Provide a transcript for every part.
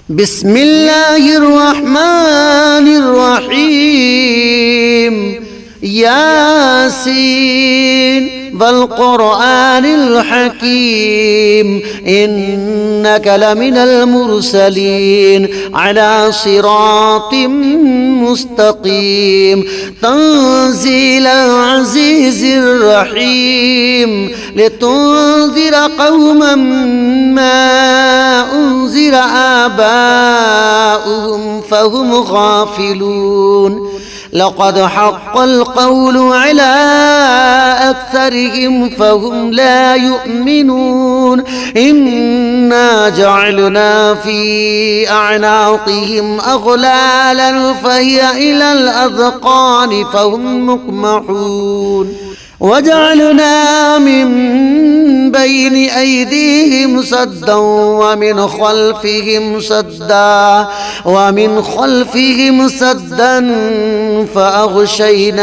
بسم الله الرحمن الرحيم ياسين والقرآن الحكيم إنك لمن المرسلين على صراط مستقيم تنزيل العزيز الرحيم لتنذر قوما ما أنذر آباؤهم فهم غافلون لقد حق القول على أكثرهم فهم لا يؤمنون إنا جعلنا في أعناقهم أغلالا فهي إلى الأذقان فهم مقمحون وجعلنا من بين أيديهم سدا ومن خلفهم سدا فأغشيناهم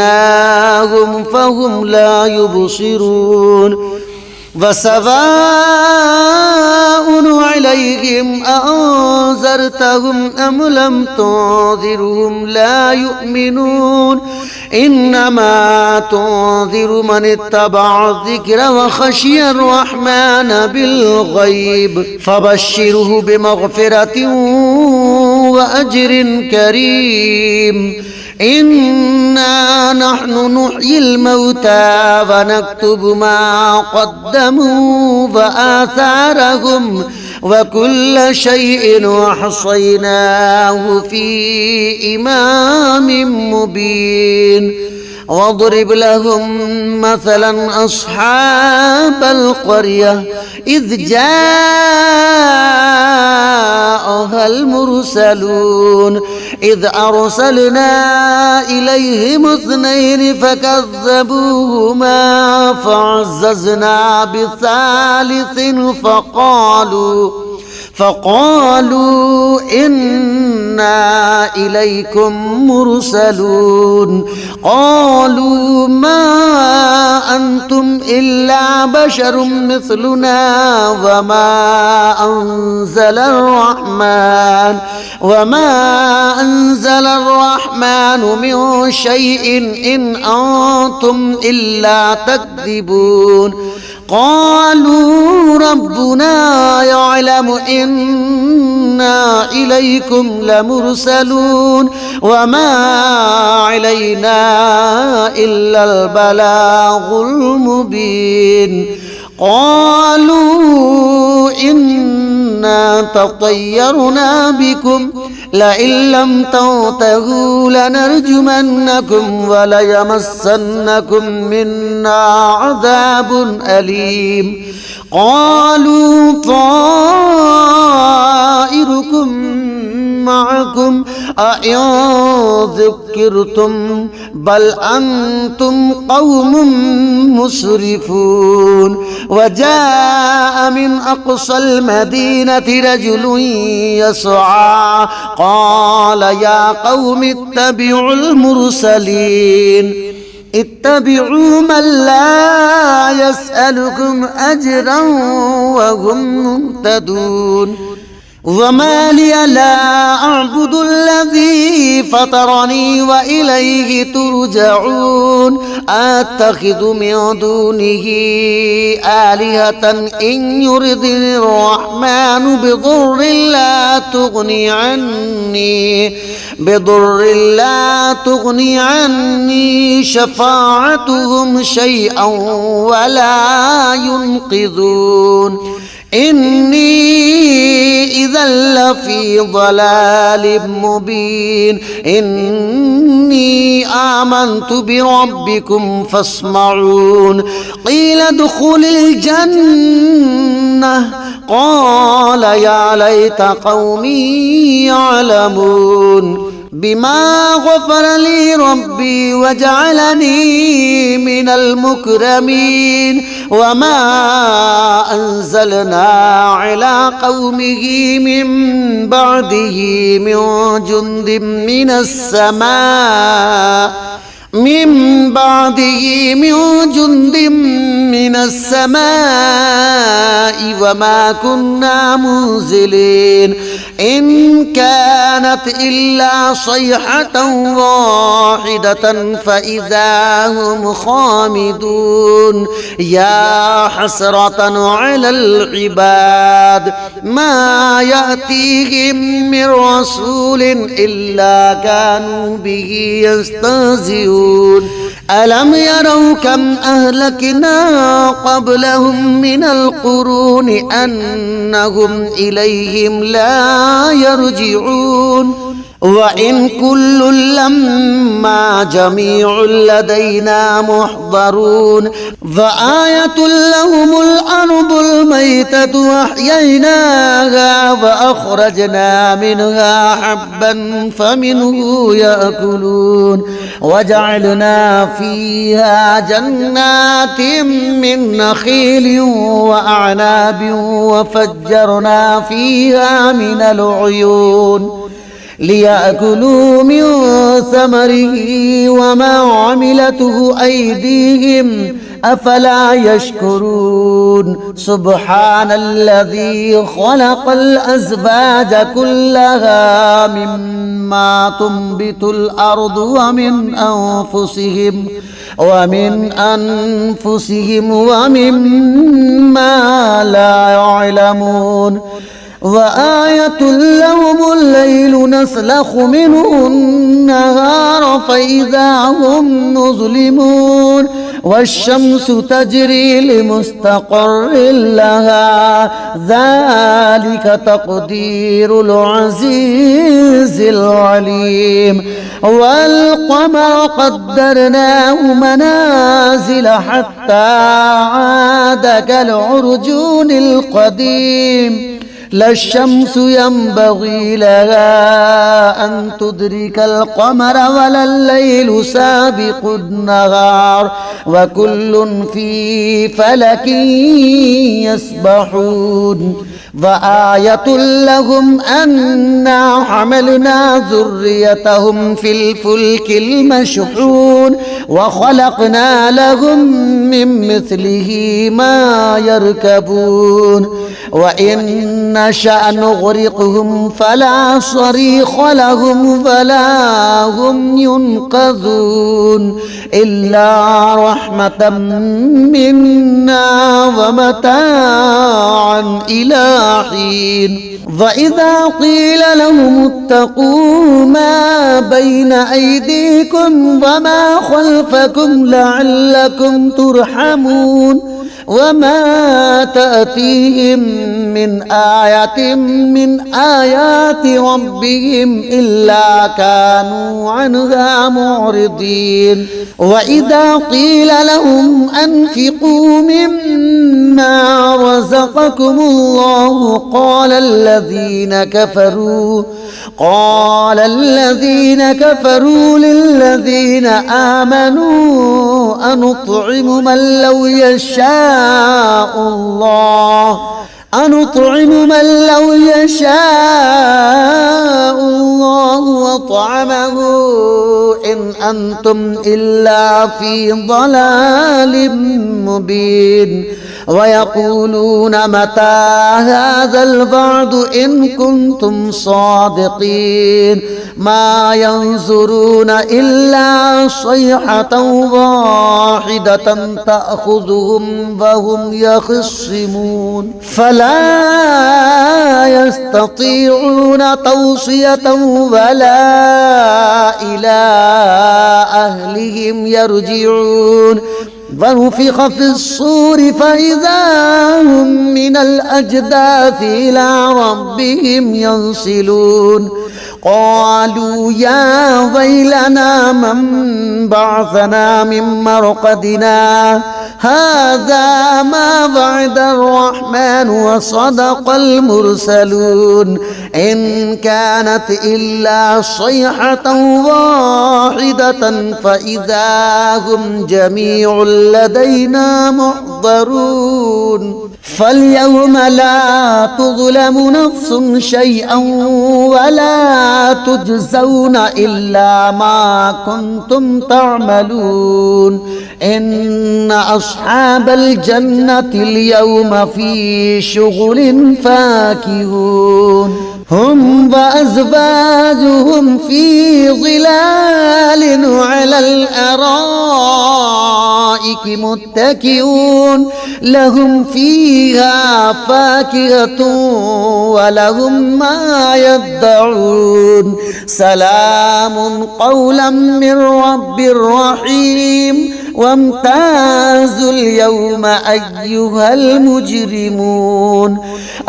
فهم لا يبصرون وسواء عليهم أأنذرتهم أم لم تنذرهم لا يؤمنون إنما تنذر من اتبع الذكر وخشي الرحمن بالغيب فبشره بمغفرة وأجر كريم إنا نحن نحيي الموتى ونكتب ما قدموا وآثارهم وكل شيء أحصيناه في إمام مبين واضرب لهم مثلا أصحاب القرية إذ جاءها المرسلون إذ أرسلنا إليهم اثنين فكذبوهما فعززنا بثالث فقالوا إنا إليكم مرسلون قالوا ما أنتم إلا بشر مثلنا وما أنزل الرحمن من شيء إن أنتم إلا تكذبون قالوا ربنا يعلم إنا إليكم لمرسلون وما علينا إلا البلاغ المبين قالوا إنا تطيرنا بكم لئن لم تنتهوا لنرجمنكم وليمسنكم منا عذاب أليم قالوا طائركم معكم أئن ذكرتم بل أنتم قوم مسرفون وجاء من أقصى المدينة رجل يسعى قال يا قوم اتبعوا المرسلين اتبعوا من لا يسألكم أجرا وهم مهتدون وما لي لا أعبد الذي فطرني وإليه ترجعون أتخذ من دونه آلهة إن يردني الرحمن بضر لا تغني عني شفاعتهم شيئا ولا ينقذون إني إذا لفي ضلال مبين إني آمنت بربكم فاسمعون قيل ادخل الجنة قال يا ليت قومي يعلمون بما غفر لي ربي وجعلني من المكرمين وما أنزلنا على قومه من بعده من جند من السماء وما كنا منزلين إن كانت إلا صيحة واحدة فإذا هم خامدون يا حسرة على العباد ما يأتيهم من رسول إلا كانوا به يستهزئون ألم يروا كم أهلكنا قبلهم من القرون أنهم إليهم لا يرجعون وإن كل لما جميع لدينا محضرون فآية لهم الأرض الميتة وأحييناها وأخرجنا منها حبا فمنه يأكلون وجعلنا فيها جنات من نخيل وأعناب وفجرنا فيها من العيون ليأكلوا من ثمره وما عملته أيديهم أفلا يشكرون سبحان الذي خلق الأزواج كلها مما تنبت الأرض ومن أنفسهم ومما لا يعلمون وآية لهم الليل نسلخ منه النهار فإذا هم مظلمون والشمس تجري لمستقر لها ذلك تقدير العزيز العليم والقمر قدرناه منازل حتى عاد كالعرجون القديم لا الشمس ينبغي لها أن تدرك القمر ولا الليل سابق النهار وكل في فلك يسبحون وآية لهم أنا حملنا ذريتهم في الفلك المشحون وخلقنا لهم من مثله ما يركبون وإن نشأ نغرقهم فلا صريخ لهم ولا هم ينقذون إلا رحمة منا ومتاعا إلى حين وإذا قيل لهم اتقوا ما بين أيديكم وما خلفكم لعلكم ترحمون وما تأتيهم من آية من آيات ربهم إلا كانوا عنها معرضين وإذا قيل لهم أنفقوا مما رزقكم الله قال الذين كفروا للذين آمنوا أنطعم من لو يشاء الله وطعمه إن أنتم إلا في ضلال مبين ويقولون متى هذا الوعد إن كنتم صادقين ما ينظرون إلا صيحة واحدة تأخذهم وهم يخصمون فلا يستطيعون توصية ولا إلى أهلهم يرجعون ونفخ في الصور فإذا هم من الأجداث إلى ربهم ينسلون قالوا يا ويلنا من بعثنا من مرقدنا هذا ما وعد الرحمن وصدق المرسلون إن كانت إلا صيحة واحدة فإذا هم جميع لدينا محضرون فاليوم لا تظلم نفس شيئا ولا تجزون إلا ما كنتم تعملون إن أصحاب الجنة اليوم في شغل فاكهون هم وأزواجهم في ظلال على الأرائك متكئون لهم فيها فاكهة ولهم ما يدعون سلام قولا من رب رحيم وامتازوا اليوم أيها المجرمون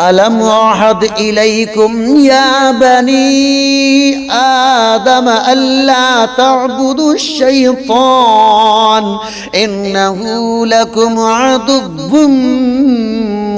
ألم أعهد إليكم يا بني آدم ألا تعبدوا الشيطان إنه لكم عدو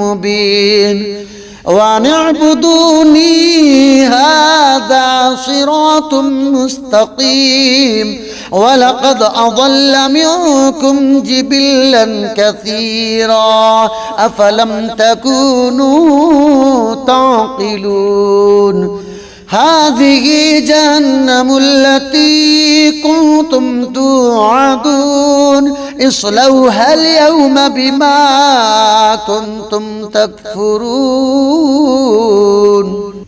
مبين وأن اعبدوني هذا صراط مستقيم ولقد أضل منكم جبلا كثيرا أفلم تكونوا تعقلون هذه جهنم التي كنتم توعدون اصلوها اليوم بما كنتم تكفرون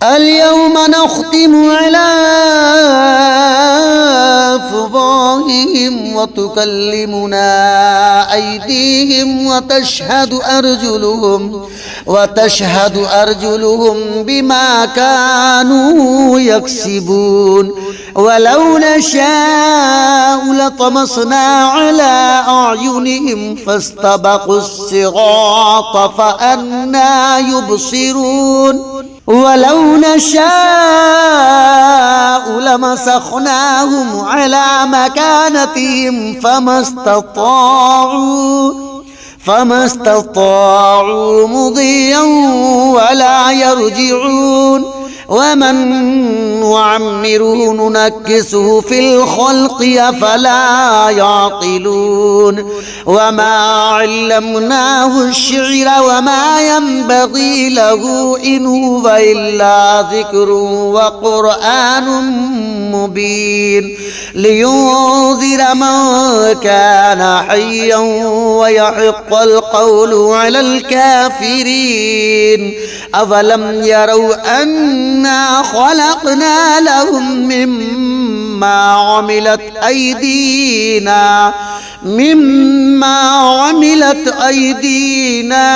اليوم نختم على أفواههم وتكلمنا أيديهم وتشهد أرجلهم بما كانوا يكسبون ولو نشاء لطمسنا على أعينهم فاستبقوا الصراط فأنى يبصرون ولو نشاء لمسخناهم على مكانتهم فما استطاعوا مضيا ولا يرجعون ومن نعمره ننكسه في الخلق أفلا يعقلون وما علمناه الشعر وما ينبغي له إن هو إلا ذكر وقرآن مبين لينذر من كان حيا ويحق القول على الكافرين أولم يروا أنا خلقنا لهم مما عملت أيدينا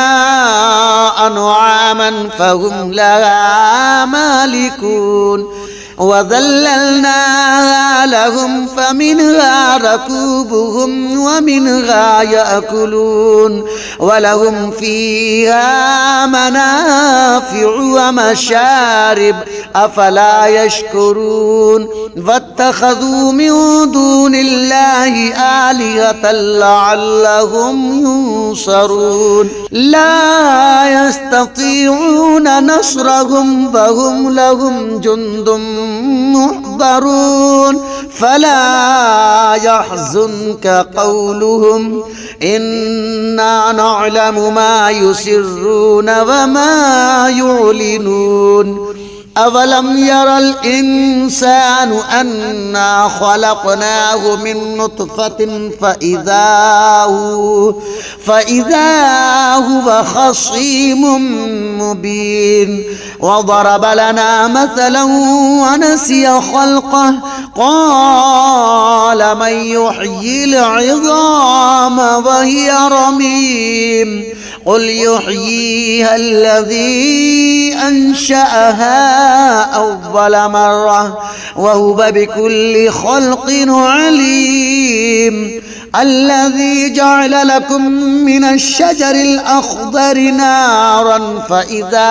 أنعاما فهم لها مالكون وذللناها لهم فمنها ركوبهم ومنها يأكلون ولهم فيها منافع ومشارب أفلا يشكرون واتخذوا من دون الله آلهة لعلهم ينصرون لا يستطيعون نصرهم وهم لهم جند محضرون فلا يحزنك قولهم إنا نعلم ما يسرون وما يعلنون أولم يرى الإنسان أنا خلقناه من نطفة فإذا هو خصيم مبين وضرب لنا مثلا ونسي خلقه قال من يحيي العظام وهي رميم قل يحييها الذي أنشأها أول مرة وهو بكل خلق عليم الذي جعل لكم من الشجر الأخضر نارا فإذا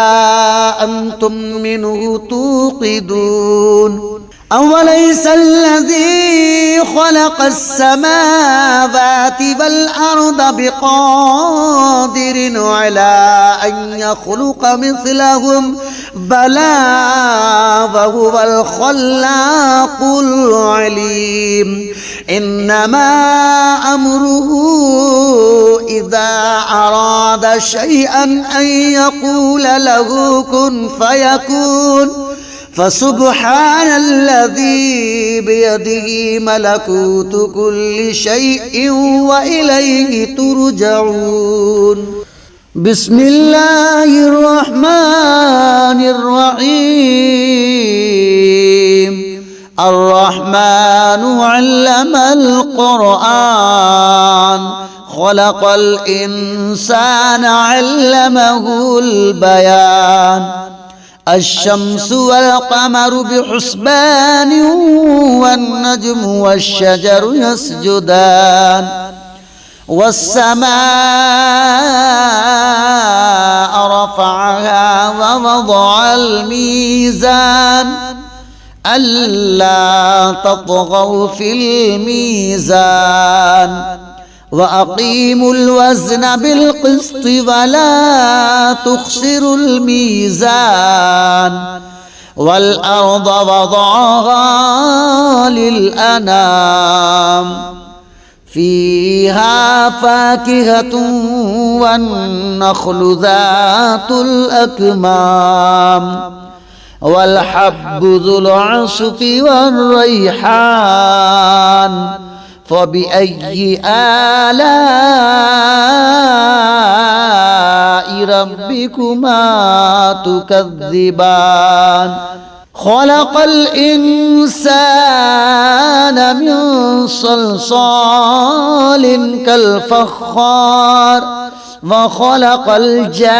أنتم منه توقدون أوليس الذي خلق السماوات والأرض بقادر على أن يخلق مثلهم بلى وهو الخلاق العليم إنما أمره إذا أراد شيئا أن يقول له كن فيكون فسبحان الذي بيده ملكوت كل شيء وإليه ترجعون بسم الله الرحمن الرحيم الرحمن علم القرآن خلق الإنسان علمه البيان الشمس والقمر بحسبان والنجم والشجر يسجدان والسماء رفعها ووضع الميزان ألا تطغوا في الميزان وأقيموا الوزن بالقسط ولا تخسروا الميزان والأرض وضعها للأنام فيها فاكهة والنخل ذات الأكمام والحب ذو العصف والريحان فبأي آلاء ربكما تكذبان خلق الإنسان من صلصال كالفخار وخلق الجان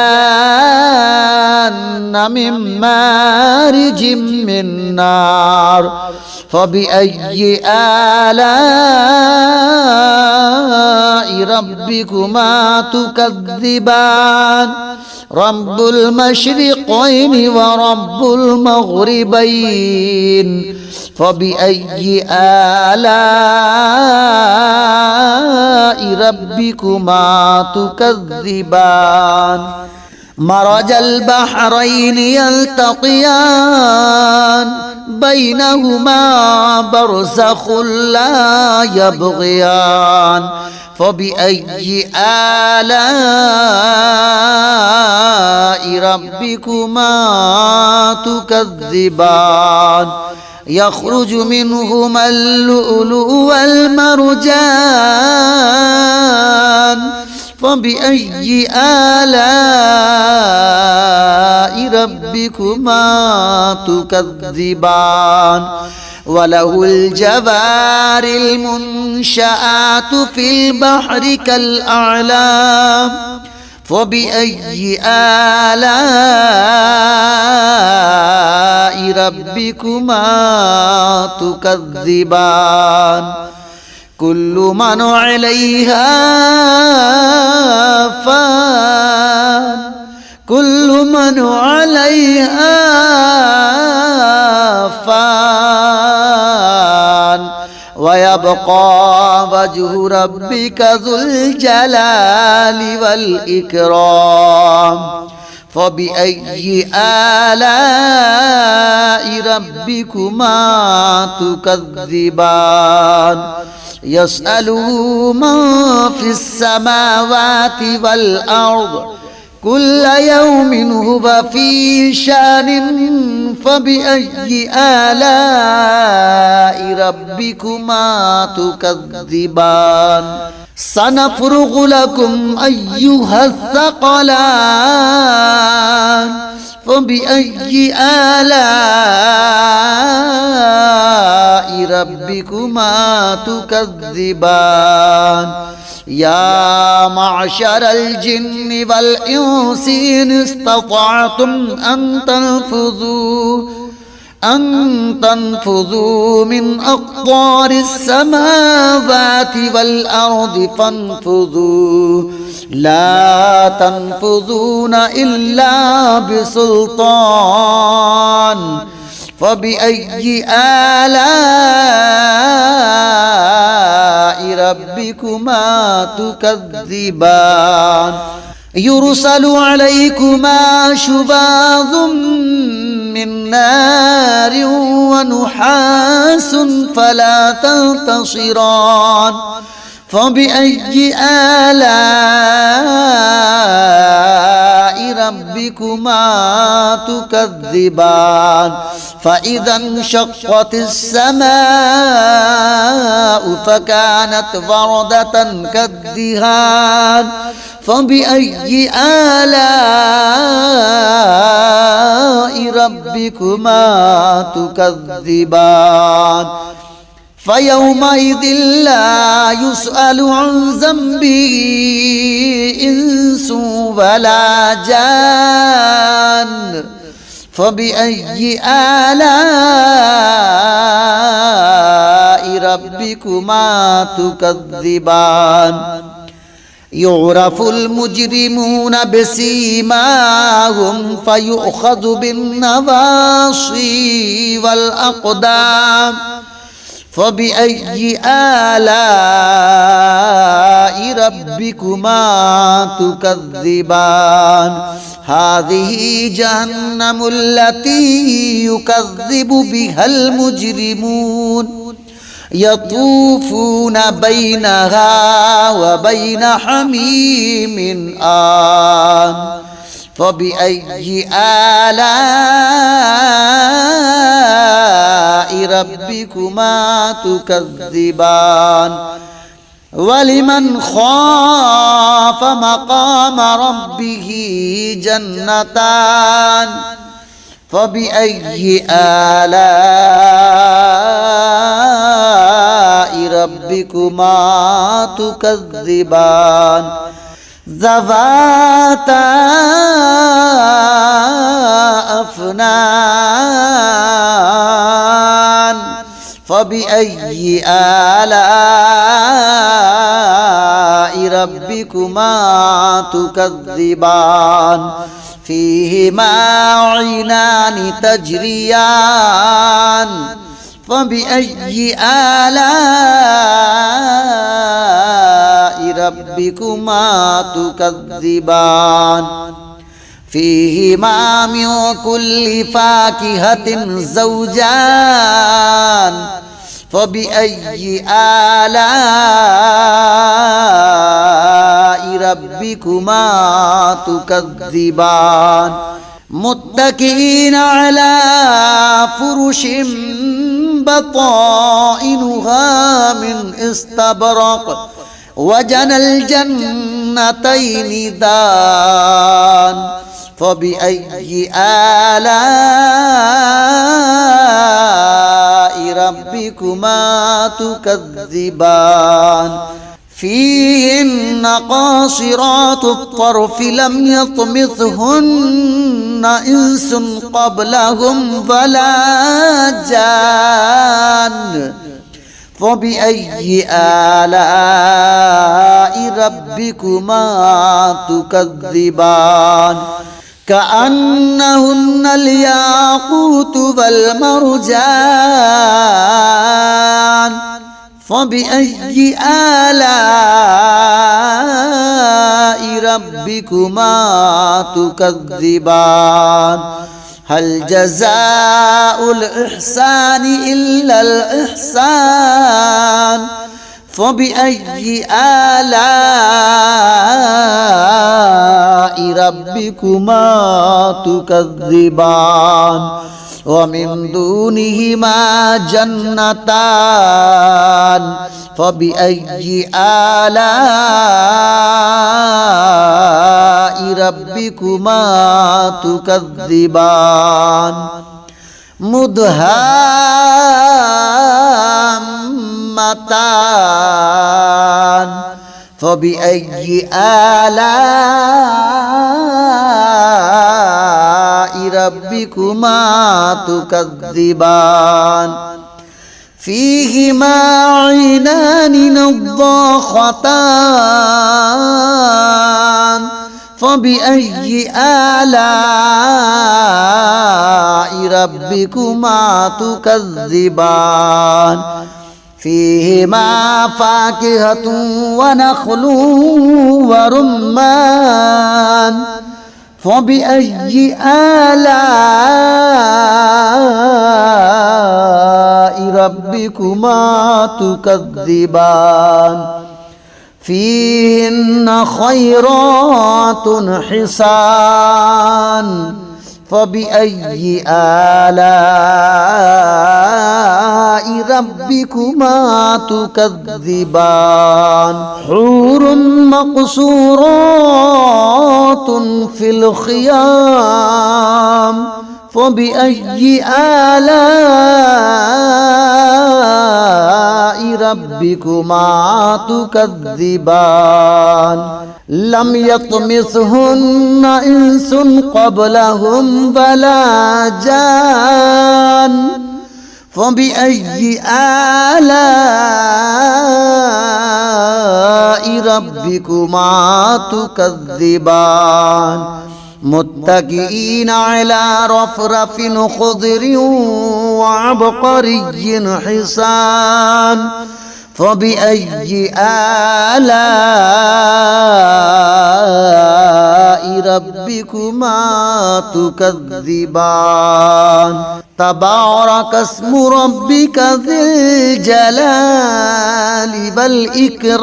من مارج من نار فبأي آلاء ربكما تكذبان رب المشرقين ورب المغربين فبأي آلاء ربكما تكذبان مرج البحرين يلتقيان بينهما برزخ لا يبغيان فبأي آلاء ربكما تكذبان يخرج منهما اللؤلؤ والمرجان فبأي آلاء ربكما تكذبان وله الجوار المنشآت في البحر كالأعلام فبأي آلاء ربكما تكذبان كل من عليها فان كل من عليها فان ويبقى وجه ربك ذو الجلال والإكرام فبأي آلاء ربكما تكذبان يسأله من في السماوات والأرض كل يوم هو في شان فبأي آلاء ربكما تكذبان سنفرغ لكم أيها الثقلان فبأي آلاء ربكما تكذبان يا معشر الجن والإنس إن استطعتم أن تنفذوا من أقطار السماوات والأرض فانفذوا لا تنفذون إلا بسلطان فبأي آلاء ربكما تكذبان يرسل عليكما شواظ من نار ونحاس فلا تنتصران فبأي آلاء ربكما تكذبان فإذا انشقت السماء فكانت وردة كالدهان فبأي آلاء ربكما تكذبان فيومئذ لا يسأل عن ذنبه إنس ولا جان فبأي آلاء ربكما تكذبان يعرف المجرمون بسيماهم فيؤخذ بالنواصي والأقدام فبأي آلاء ربكما تكذبان هذه جهنم التي يكذب بها المجرمون يطوفون بينها وبين حميم آن فبأي آلاء ربكما تكذبان ولمن خاف مقام ربه جنتان فبأي آلاء ربكما تكذبان ذواتا أفنان فبأي آلاء ربكما تكذبان فيهما عينان تجريان فبأي آلاء ربكما تكذبان فيهما من كل فاكهة زوجان فبأي آلاء ربكما تكذبان متكئين على فرش بطائنها من استبرق وجنى الجنتين دان فبأي آلاء ربكما تكذبان فيهن قاصرات الطرف لم يطمثهن إنس قبلهم ولا جان فبأي آلاء ربكما تكذبان كأنهن الياقوت والمرجان فبأي آلاء ربكما تكذبان هل جزاء الإحسان إلا الإحسان فبأي آلاء ربكما تكذبان ومن دونهما جنتان فبأي آلاء ربكما تكذبان مدهامتان فبأي آلاء ربكما تكذبان فيهما عينان نضاختان فبأي آلاء ربكما تكذبان فيهما فاكهة ونخل ورمان فبأي آلاء ربكما تكذبان فيهن خيرات حسان فبأي آلاء ربكما تكذبان حور مقصورات في الخيام فبأي آلاء ربكما تكذبان لم يطمثهن إنس قبلهم ولا جان فبأي آلاء ربكما تكذبان متكئين على رفرف خضر وعبقري حسان فبأي آلاء ربكما تكذبان تبارك اسم ربك ذي الجلال والإكرام